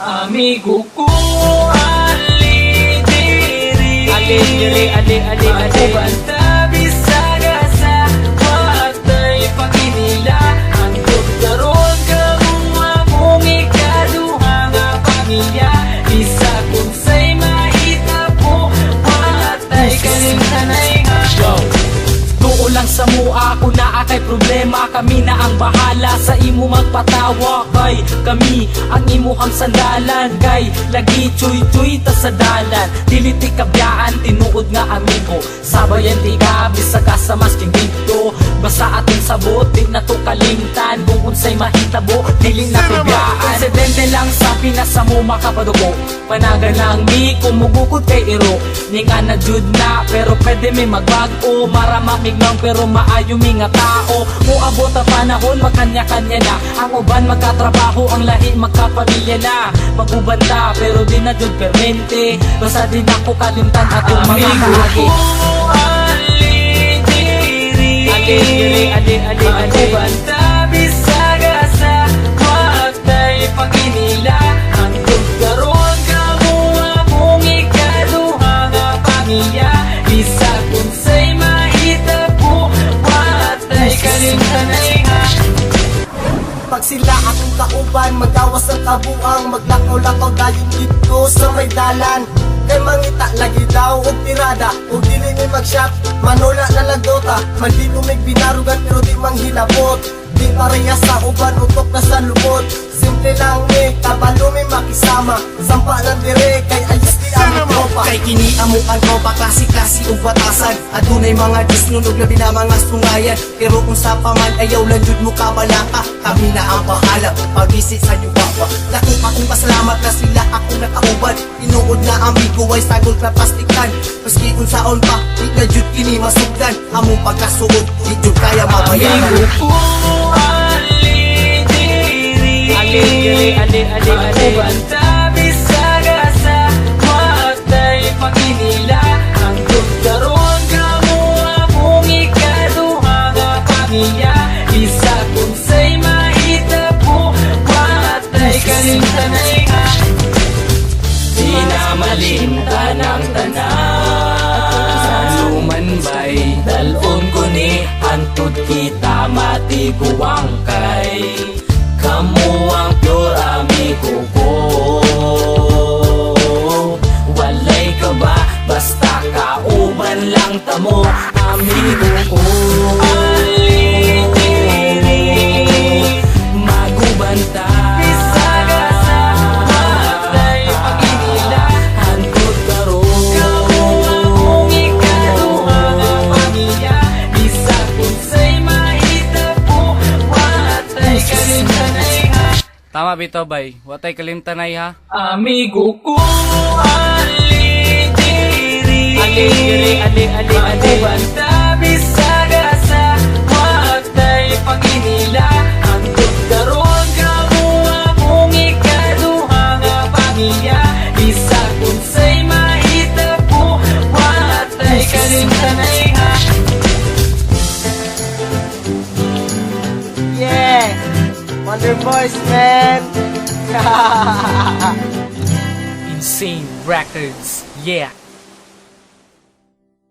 Amigo ko, ali diri ako banta bisaga sa watay paginila ang doktoron kamong among ikaduha nga pamilya bisa kung say mahita po watay kalimtanay nga tuo lang sa mua kung naa kay problema kami na ang bahala sa imo magpatawa kay kami ang imuhang sandalan kay lagi chuy-chuy ta sa dalan dili ti kabyaan tinuod nga amigo sabayan ti gabi sa kasamas king dito basta ating sabot di na to kalimtan kung unsay mahitabo dili na kabyaan insidente lang sa pinasa mo makapadugo panagan lang mi kumugukod kay iro ninga na jud na pero pwede mi magbago maramamignaw pero maayo mi nga tao muabot ang panahon magkanya-kanya na ang uban magkatrabaho ang lahi magkapamilya na magubanda pero di na jud permente basta di na ko kalimtan atong mga kahagi ali ako banta bisaga sa watay paginila ang tugkaroon kamuha mong ikaduha nga pamilya bisa kung say mahita po watay kalimtanay nga pag sila akong kauban, magawas ang kabuang maglakaw-lakaw dayon dito sa may dalan kay mangita lagi daw og tirada og dili ni mag-shop manula na lagdota man di lumig binarugan pero di manghilabot di pareha sa uban utok na sa lubot simple lang ni kabalo mi makisama sampa lang dire kay ayos di ang tropa kay kini amo ang tropa klase-klase ug batasan adunay mga disnunog labi na mga sungayan pero kung sa paman ayaw lang jud mo kabalaka kami na ang bahala pag-visit sa inyo baba dako akong pasalamat na sila akong nakauban tinuod na amigo ay sagol na plastikan maski kung saon pa di na jud kini masugdan among pagkasuod di jud kaya mabayaran amigo ko ali ako banta bisaga sa watay paginila ang doktoron kamuha mong ikaduha nga pamilya bisa kung say mahita po watay kalimtanay nga di na malimtan ang tanan lumanbay dalon ko ni antud kita matiguang kay kamu ang pure amigo ko walay ka ba basta kauban lang tamo amigo ko magubanta bisaga sa watay paginila hantod karon kamuha mong ikaduha nga pamilya bisa kung say mahita po watay kalimtanay Tama bitaw bay, watay kalimtanay ha. Amigo ko ali ako banta bisaga sa watay paginila ang doktoron kamuha mong ikaduha nga pamilya bisa kung say mahita po watay kalimtanay nga yeah Wonder Boys man Insane Records, yeah.